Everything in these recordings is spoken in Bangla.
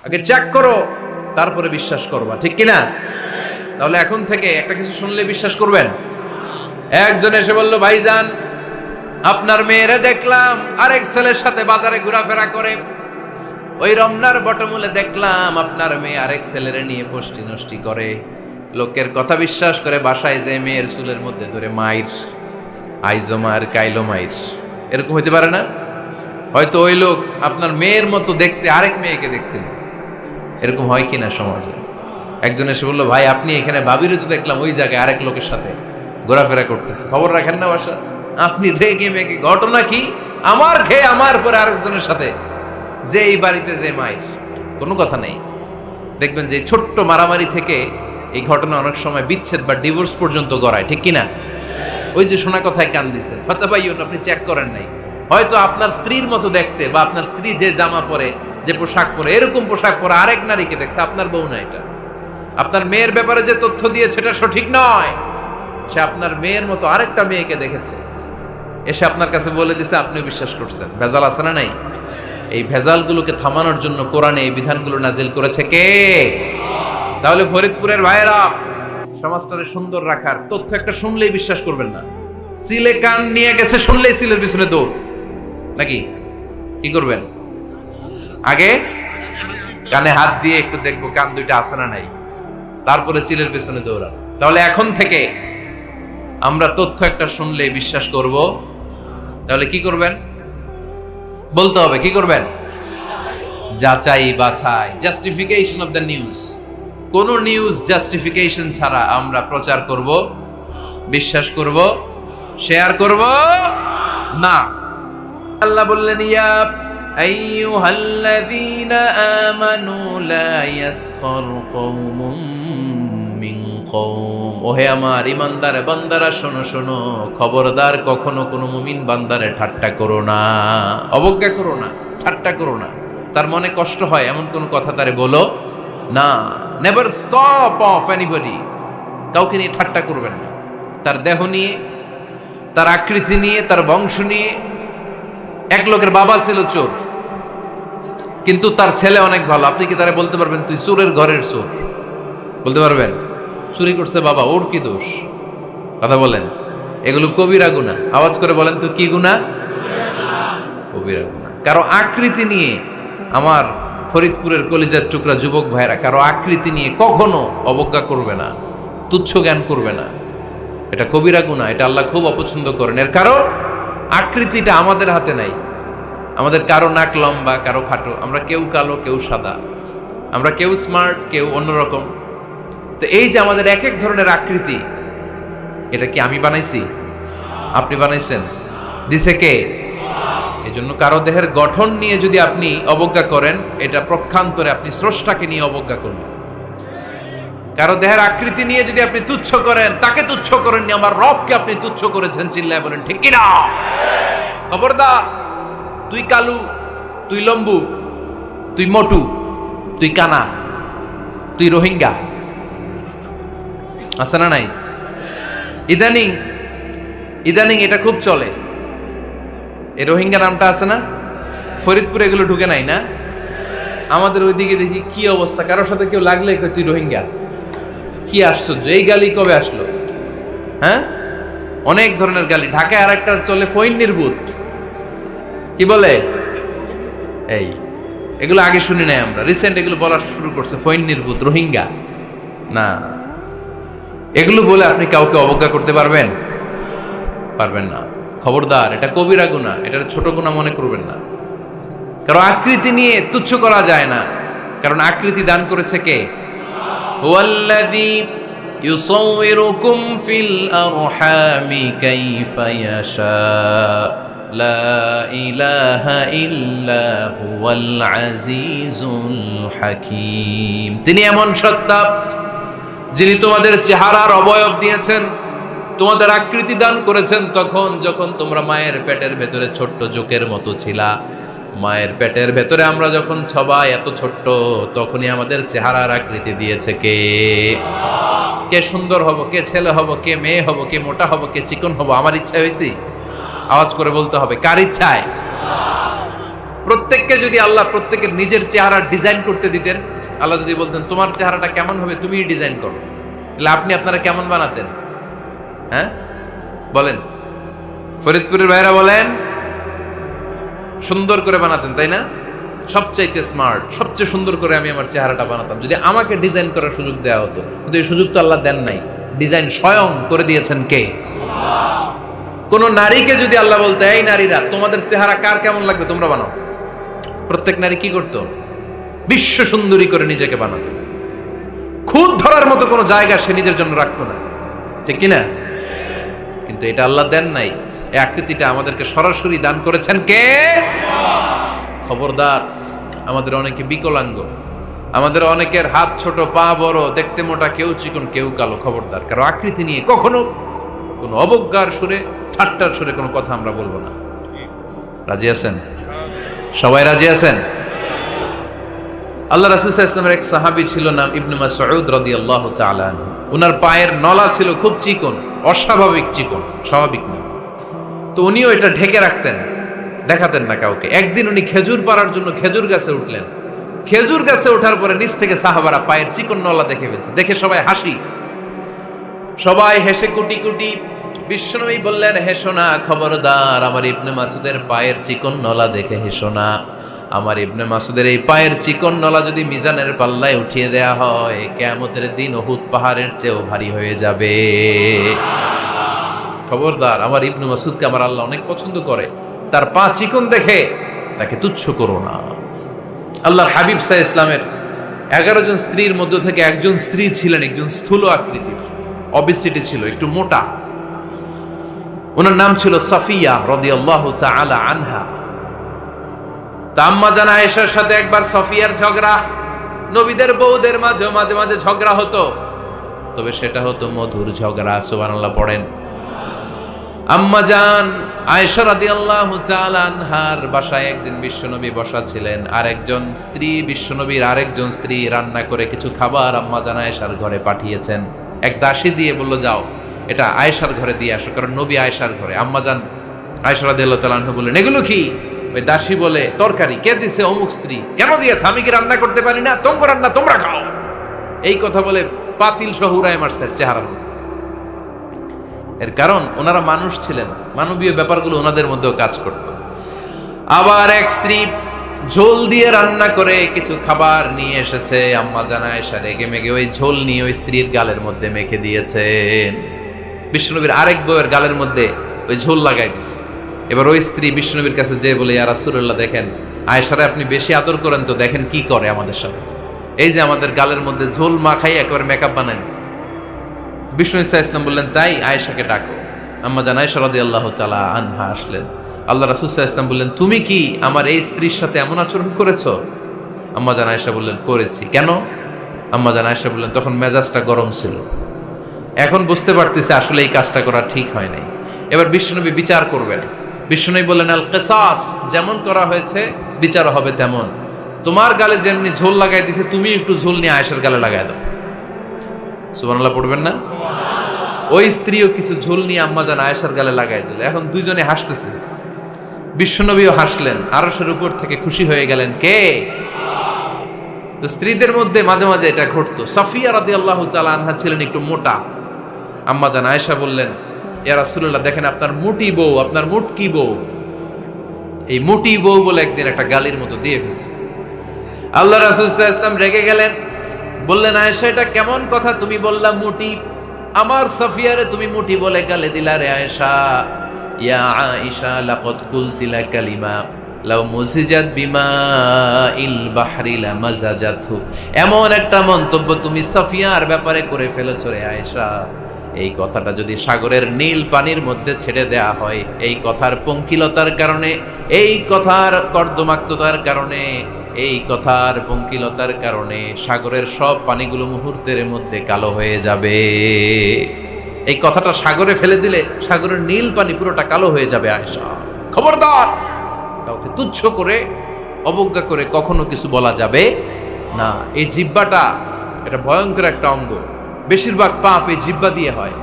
আগে চেক করো, তারপরে বিশ্বাস করবা, ঠিক কিনা? তাহলে এখন থেকে একটা কিছু শুনলে বিশ্বাস করবেন। একজন এসে বলল, ভাইজান আপনার মেয়েরা দেখলাম আরেক ছেলের সাথে বাজারে ঘোরাফেরা করে, ওই রমনার বটমূলে দেখলাম আপনার মেয়ে আরেক ছেলেরে নিয়ে ফষ্টি নষ্টি করে, লোকের কথা বিশ্বাস করে বাসায় যে মেয়ের চুলের মধ্যে ধরে মাইর, আইজো মায়ের কাইলো মাইর। এরকম হইতে পারে না? হয়তো ওই লোক আপনার মেয়ের মতো দেখতে আরেক মেয়েকে দেখছেন। এরকম হয় কিনা সমাজে? একজন এসে বললো, ভাই আপনি এখানে ভাবিরে তো দেখলাম ওই জায়গায় আরেক লোকের সাথে ঘোরাফেরা করতেছে, খবর রাখেন না বাসা? আপনি রেগে মেগে, ঘটনা কি? আমার খেয়ে আমার পরে আরেকজনের সাথে, যে এই বাড়িতে যে মাইর, কোনো কথা নেই। দেখবেন যে ছোট্ট মারামারি থেকে এই ঘটনা অনেক সময় বিচ্ছেদ বা ডিভোর্স পর্যন্ত গড়ায়, ঠিক কিনা? ওই যে শোনা কথায় কান দিচ্ছেন, ফাতাবাইয়ুন, আপনি চেক করেন নাই। হয়তো আপনার স্ত্রীর মতো দেখতে বা আপনার স্ত্রী যে জামা পরে, যে পোশাক পরে, এরকম পোশাক পরে আরেক নারীকে দেখছে, আপনার বউ না এটা। আপনার মেয়ের ব্যাপারে যে তথ্য দিয়েছে এটা সঠিক নয়, সে আপনার মেয়ের মতো আরেকটা মেয়েকে দেখেছে, এসে আপনার কাছে বলে দিছে, আপনি বিশ্বাস করছেন। ভেজাল আছে না নাই? এই ভেজালগুলোকে থামানোর জন্য কোরআনে এই বিধানগুলো নাজিল করেছে কে? তাহলে ফরিদপুরের ভাইয়েরা, সমাজটাকে সুন্দর রাখার তথ্য একটা শুনলেই বিশ্বাস করবেন না। সিলে কান নিয়ে গেছে শুনলেই সিলের পিছনে দৌড়, নাকি? কি করবেন? আগে কানে হাত দিয়ে একটু দেখবো কান দুইটা আছে না নাই, তারপরে চিলের পিছনে দৌড়ান। তাহলে এখন থেকে আমরা তথ্য একটা শুনলেই বিশ্বাস করব। তাহলে কি করবেন? বলতে হবে কি করবেন? যাচাই বাছাই, জাস্টিফিকেশন অফ দ্য নিউজ। কোন নিউজ জাস্টিফিকেশন ছাড়া আমরা প্রচার করব, বিশ্বাস করব, শেয়ার করব না। আল্লাহ বললেন, ইয়া আইয়ুহাল্লাযীনা আমানু লা ইয়াসখার কওমুম মিন কওম। ওহে আমার ঈমানদার বান্দারা, শোনো শোনো, খবরদার কখনো কোনো মুমিন বান্দারে ঠাট্টা করো না, অবজ্ঞা করো না, ঠাট্টা করো না। তার মনে কষ্ট হয় এমন কোনো কথা তারে বলো না। Never scoff of anybody. কাউকে নিয়ে ঠাট্টা করবেন না, তার দেহ নিয়ে, তার আকৃতি নিয়ে, তার বংশ নিয়ে। এক লোকের বাবা ছিল চোর, কিন্তু তার ছেলে অনেক ভালো। আপনি কি তারা বলতে পারবেন তুই চোরের ঘরের চোর? বলতে পারবেন? চুরি করছে বাবা, ওর কি দোষ? কথা বলেন। এগুলো কবিরা গুনাহ। আওয়াজ করে বলেন তো, কি গুনাহ? কবিরা গুনাহ। কারো আকৃতি নিয়ে, আমার ফরিদপুরের কলিজার টুকরা যুবক ভাইরা, কারো আকৃতি নিয়ে কখনো অবজ্ঞা করবে না, তুচ্ছ জ্ঞান করবে না। এটা কবিরা গুনাহ, এটা আল্লাহ খুব অপছন্দ করেন। এর কারণ আকৃতিটা আমাদের হাতে নাই। আমাদের কারো নাক লম্বা, কারো খাটো, আমরা কেউ কালো, কেউ সাদা, আমরা কেউ স্মার্ট, কেউ অন্যরকম। তো এই যে আমাদের এক এক ধরনের আকৃতি, এটা কি আমি বানাইছি? আপনি বানাইছেন? দিছে কে? এই জন্য কারো দেহের গঠন নিয়ে যদি আপনি অবজ্ঞা করেন, এটা প্রক্ষান্তরে আপনি স্রষ্টাকে নিয়ে অবজ্ঞা করবেন। কারো দেহের আকৃতি নিয়ে যদি আপনি তুচ্ছ করেন, তাকে তুচ্ছ করেননি, আমার রবকে আপনি তুচ্ছ করেছেন। চিল্লায় বলেন ঠিক কিনা? খবরদার, তুই কালু, তুই লম্বু, তুই মোটু, তুই কানা, তুই রোহিঙ্গা, আছে না নাই? ইদানিং এটা খুব চলে। এই রোহিঙ্গা নামটা আছে না? ফরিদপুরে এগুলো ঢুকে নাই না? আমাদের ওইদিকে দেখি কি অবস্থা, কারোর সাথে কেউ লাগলে তুই রোহিঙ্গা। কি আশ্চর্য, এই গালি কবে আসলো? হ্যাঁ, অনেক ধরনের গালি। ঢাকায় আর একটা চলে ফইন্নির ভূত, কি বলে? এই এগুলো আগে শুনি নাই আমরা, রিসেন্ট এগুলো বলা শুরু করছে। ফইন্নির ভূত, রোহিঙ্গা না। এগুলো বলে আপনি কাউকে অবজ্ঞা করতে পারবেন? পারবেন না। খবরদার, এটা কবিরা গুনাহ, এটা ছোট গুনাহ মনে করবেন না। কারণ আকৃতি নিয়ে তুচ্ছ করা যায় না, কারণ আকৃতি দান করেছে কে? হুয়াল্লাযী ইউসাউইরুকুম ফিল আরহামি কাইফা ইয়াশা লা ইলাহা ইল্লা হুয়াল আজিজুল হাকীম। তিনি এমন সত্তা যিনি তোমাদের চেহারার অবয়ব দিয়েছেন, তোমাদের আকৃতি দান করেছেন তখন যখন তোমরা মায়ের পেটের ভেতরে ছোট্ট জোকের মতো ছিলা। মায়ের পেটের ভেতরে আমরা যখন সবাই এত ছোট্ট, তখনই আমাদের চেহারার আকৃতি দিয়েছে কে? কে সুন্দর হব, কে ছেলে হব, কে মেয়ে হব, কে মোটা হব, কে চিকন হব, আমার ইচ্ছা হয়েছি? আওয়াজ করে বলতে হবে, কার ইচ্ছায়? প্রত্যেককে যদি আল্লাহ প্রত্যেকের নিজের চেহারা ডিজাইন করতে দিতেন, আল্লাহ যদি বলতেন তোমার চেহারাটা কেমন হবে তুমিই ডিজাইন করো, তাহলে আপনি আপনারা কেমন বানাতেন? হ্যাঁ বলেন, ফরিদপুরের ভাইরা বলেন, সুন্দর করে বানাতেন তাই না? সবচাইতে স্মার্ট, সবচেয়ে সুন্দর করে আমি আমার চেহারাটা বানাতাম যদি আমাকে ডিজাইন করার সুযোগ দেওয়া হতো। কিন্তু এই সুযোগ তো আল্লাহ দেন নাই। ডিজাইন স্বয়ং করে দিয়েছেন কে? কোন নারীকে যদি আল্লাহ বলতে এই নারীরা তোমাদের চেহারা কার কেমন লাগবে তোমরা বানাও, প্রত্যেক নারী কি করতো? বিশ্ব সুন্দরী করে নিজেকে বানাতো। খুদ ধরার মতো কোনো জায়গা সে নিজের জন্য রাখতো না, ঠিক কিনা? কিন্তু এটা আল্লাহ দেন নাই। এই আকৃতিটা আমাদেরকে সরাসরি দান করেছেন কে? খবরদার, আমাদের অনেকে বিকলাঙ্গ, আমাদের অনেকের হাত ছোট, পা বড়, দেখতে মোটা, কেউ চিকন কেউ কালো। খবরদার, কারো আকৃতি নিয়ে কখনো কোনো অবজ্ঞার সুরে, ঠাট্টার সুরে কোনো কথা আমরা বলবো না। রাজি আছেন? সবাই রাজি আছেন? আল্লাহ রাসূল সাল্লাল্লাহু আলাইহি ওয়াসাল্লামের এক সাহাবী ছিল, নাম ইবনে মাসউদ রাদিয়াল্লাহু তাআলা আনহু। ওনার পায়ের নলা ছিল খুব চিকন, অস্বাভাবিক চিকন, স্বাভাবিক না। তো উনিও এটা ঢেকে রাখতেন, দেখাতেন না কাউকে। একদিন উনি খেজুর পাড়ার জন্য খেজুর গাছে উঠলেন। খেজুর গাছে ওঠার পরে নিচ থেকে সাহাবারা পায়ের চিকন নলা দেখে ফেলছে। দেখে সবাই হাসি, সবাই হেসে কুটি কুটি। বিশ্বনবী বললেন, হেসো না, খবরদার, আমার ইবনে মাসুদের পায়ের চিকন নলা দেখে হেসো না। আমার ইবনে মাসুদের এই পায়ের চিকন নলা যদি মিজানের পাল্লায় উঠিয়ে দেয়া হয়, কিয়ামতের দিন উহুদ পাহাড়ের চেয়েও ভারী হয়ে যাবে। খবরদার, আমার ইবনে মাসুদকে আমার আল্লাহ অনেক পছন্দ করে, তার পা চিকন দেখে তাকে তুচ্ছ করো না। আল্লাহর হাবিব সাল্লাল্লাহু আলাইহি ওয়াসাল্লামের 11 জন স্ত্রীর মধ্য থেকে একজন স্ত্রী ছিলেন একজন স্থূল আকৃতির, অবিসিটি ছিল, একটু মোটা। ওনার নাম ছিল সাফিয়া রাদিয়াল্লাহু তাআলা আনহা। আম্মা জান আয়েশার সাথে একবার সাফিয়ার ঝগড়া। নবীদের বউদের মাঝে মাঝে মাঝে ঝগড়া হতো, তবে সেটা হতো মধুর ঝগড়া। সুবহানাল্লাহ পড়েন। আম্মা জান আয়েশা রাদিয়াল্লাহু তাআলা আনহার বাসায় একদিন বিশ্বনবী বসা ছিলেন। আরেকজন স্ত্রী, বিশ্বনবীর আরেকজন স্ত্রী রান্না করে কিছু খাবার আম্মা জান আয়েশার ঘরে পাঠিয়েছেন। এক দাসী দিয়ে বলল, যাও এটা আয়েশার ঘরে দিয়ে আসো, কারণ নবী আয়েশার ঘরে। আম্মা জান আয়েশা রাদিয়াল্লাহু তাআলা আনহা বললেন, এগুলো কি? ওই দাসী বলে, তরকারি। কে দিছে? অমুক স্ত্রী। কেন দিয়েছে? আমি কি রান্না করতে পারি না? তোমরা রান্না তোমরা খাও। এই কথা বলে পাতিল সহ উড়ায় মারছে চেহারার মধ্যে। এর কারণ ওনারা মানুষ ছিলেন, মানবীয় ব্যাপারগুলো ওনাদের মধ্যেও কাজ করত। আবার এক স্ত্রী ঝোল দিয়ে রান্না করে কিছু খাবার নিয়ে এসেছে। আম্মা জান আয়েশা রেগে মেগে ওই ঝোল নিয়ে ওই স্ত্রীর গালের মধ্যে মেখে দিয়েছেন। বিশ্বনবীর আরেক বউয়ের গালের মধ্যে ওই ঝোল লাগাই দিচ্ছে। এবার ওই স্ত্রী বিশ্বনবীর কাছে যেয়ে বলে, ইয়া রাসূলুল্লাহ, দেখেন আয়েশারে আপনি বেশি আদর করেন তো, দেখেন কি করে আমাদের সাথে। এই যে আমাদের গালের মধ্যে ঝোল মাখাই একেবারে মেকআপ বানাই দিচ্ছে। বিষ্ণু ইসা ইসলাম বললেন, তাই আয়েশাকে ডাকো। আম্মা জান আয়েশা রাদিয়াল্লাহু তাআলা আনহা আসলেন। আল্লাহ রাসূল সাল্লাল্লাহু আলাইহি ওয়াসাল্লাম বললেন, তুমি কি আমার এই স্ত্রীর সাথে এমন আচরণ করেছো? আম্মা জান আয়েশা বললেন, করেছি। কেন? আম্মা জান আয়েশা বললেন, তখন মেজাজটা গরম ছিল, এখন বুঝতে পারতেছে আসলে এই কাজটা করা ঠিক হয় নাই। এবার বিশ্বনবী বিচার করবেন। বিশ্বনবী বললেন, আল কিসাস, যেমন করা হয়েছে বিচার হবে তেমন। তোমার গালে যেমনি ঝোল লাগাই দিছে, তুমি একটু ঝোল নিয়ে আয়েশার গালে লাগাই দাও। সুবহানাল্লাহ পড়বেন না? ওই স্ত্রীও কিছু ঝোল নিয়ে আম্মা জান আয়েশার গালে লাগাই দিল। এখন দুইজনে হাসতেছে, বিশ্বনবীও হাসলেন, আরশের উপর থেকে খুশি হয়ে গেলেন। কে? তো স্ত্রীদের মধ্যে মাঝে মাঝে এটা ঘটতো। সাফিয়া রাদিয়াল্লাহু তাআলা আনহা ছিলেন একটু মোটা। আম্মা জান আয়েশা বললেন, ইয়া রাসূলুল্লাহ, দেখেন আপনার মুটি বউ, আপনার মুটকি বউ, এই মুটি বউ বলে একদিন একটা গালির মতো দিয়ে ফেলছে। আল্লাহ রাসূল সাল্লাল্লাহু আলাইহি ওয়াসাল্লাম রেগে গেলেন, বললেন, আয়েশা এটা কেমন কথা তুমি বললা মুটি? আমার সাফিয়ারে তুমি মুটি বলে গালে দিলা রে আয়েশা। ইয়া আয়েশা লাকাদ কুলতি লা কালিমা লাউ মুজিজাত বিমাইল বাহরি লামাজাজাতহু। এমন একটা মন্তব্য তুমি সাফিয়ার ব্যাপারে করে ফেলেছো রে আয়েশা, এই কথাটা যদি সাগরের নীল পানির মধ্যে ছেড়ে দেয়া হয়, এই কথার পঙ্কিলতার কারণে, এই কথার কর্দমাক্ততার কারণে, এই কথার পঙ্কিলতার কারণে সাগরের সব পানিগুলো মুহূর্তের মধ্যে কালো হয়ে যাবে। এই কথাটা সাগরে ফেলে দিলে সাগরের নীল পানি পুরোটা কালো হয়ে যাবে। আয়েশা, খবরদার, কাউকে তুচ্ছ করে অবজ্ঞা করে কখনো কিছু বলা যাবে না। এই জিহ্বাটা এটা ভয়ঙ্কর একটা অঙ্গ। বেশিরভাগ পাপ এই জিহ্বা দিয়ে হয়।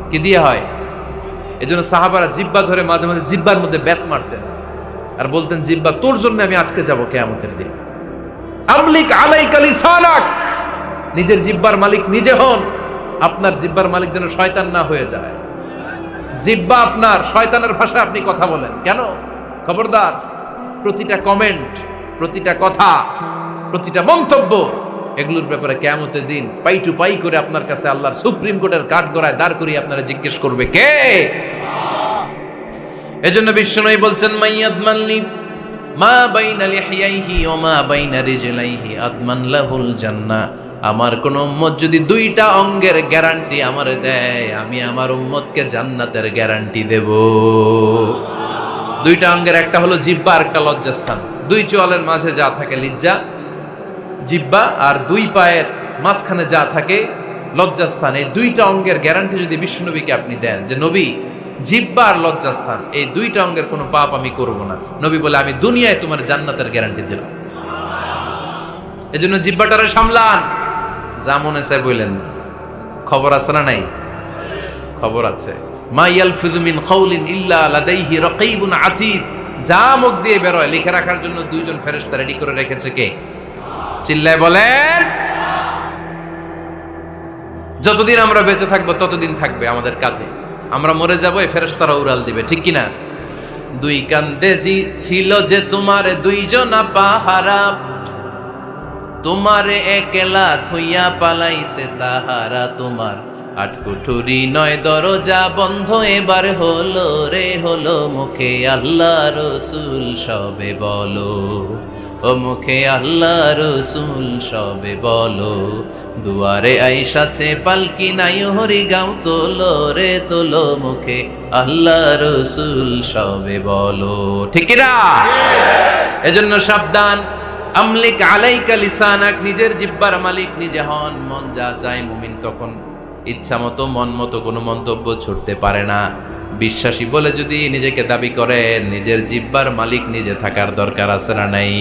কি দিয়ে হয়? এজন্য সাহাবারা জিহ্বা ধরে মাঝে মাঝে জিহ্বার মধ্যে ব্যাত মারতেন। আর বলতেন জিহ্বা তোর জন্য আমি আটকে যাব কিয়ামতের দিন। আমলিক আলাইকা লিসানাক, নিজের জিহ্বার মালিক নিজে হন। আপনার জিহ্বার মালিক যেন শয়তান না হয়ে যায়। জিহ্বা আপনার, শয়তানের ভাষায় আপনি কথা বলেন কেন? খবরদার, প্রতিটা কমেন্ট, প্রতিটা কথা, প্রতিটা মন্তব্য, এগুলোর ব্যাপারে কিয়ামতের দিন পাই টু পাই করে আপনার কাছে আল্লাহর সুপ্রিম কোর্টের কাঠগড়ায় দাঁড় করিয়ে আপনারা জিজ্ঞেস করবে কে? এজন্য বিশ্বনবী বলছেন মাইয়াদমানলি মা বাইনা লিহিয়াইহি ওয়া মা বাইনা রিজলাইহি আদমান লাহুল জান্নাহ। আমার কোন উম্মত যদি দুইটা অঙ্গের গ্যারান্টি আমারে দেয়, আমি আমার উম্মতকে জান্নাতের গ্যারান্টি দেব। দুইটা অঙ্গের, একটা হলো জিহ্বা আর একটা লজ্জাস্থান। দুই চোয়ালের মাঝে যা থাকে লিজ্জা জিহ্বা, আর দুই পায়ের মাঝখানে যা থাকে লজ্জাস্থান। এই দুইটা অঙ্গের গ্যারান্টি যদি বিশ্বনবীকে আপনি দেন যে নবী জিহ্বা আর লজ্জাস্থান এই দুইটা অঙ্গের কোনো পাপ আমি করব না, নবী বলে আমি দুনিয়ায় তোমার জান্নাতের গ্যারান্টি দিলাম। এজন্য জিহ্বাটারে সামলান, যা মনে চায় বললেন না। খবর আছে না নাই? খবর আছে। মা ইয়ালফিযু মিন কাউলিন ইল্লা লাদাইহি রাকীবুন আতীদ। যা মুখ দিয়ে বের হয় লিখে রাখার জন্য দুইজন ফেরেশতা রেডি করে রেখেছে কে? চিল্লায় বলেন। যতদিন আমরা বেঁচে থাকবো ততদিন থাকবে আমাদের কাঁধে। আমরা মরে যাবো, এই ফেরেশতারা উড়াল দিবে, ঠিক কিনা? দুই কান্দে ছিল যে তোমার দুইজনা পাহারা, তোমারে একলা থইয়া পালাইছে তাহারা। তোমার আটকুঠুরি নয় দরজা বন্ধ এবার হলো রে হলো, মুখে আল্লাহ রসুল সবে বলো, ও মুখে আল্লাহ রসুল সবে বলো। দুয়ারে আইসাছে পালকি নাই হরি গাও তোলো রে তোলো, মুখে আল্লাহ রসুল সবে বলো, ঠিক না? এজন্য সাবধান। আমলিক আলাইকা লিসানাক, নিজের জিহ্বার মালিক নিজে হন। মন যা চায় মুমিন তখন ইচ্ছা মতো মন মতো কোনো মন্তব্য ছুটতে পারে না। বিশ্বাসী বলে যদি নিজেকে দাবি করেন, নিজের জিহ্বার মালিক নিজে থাকার দরকার আছে না নাই?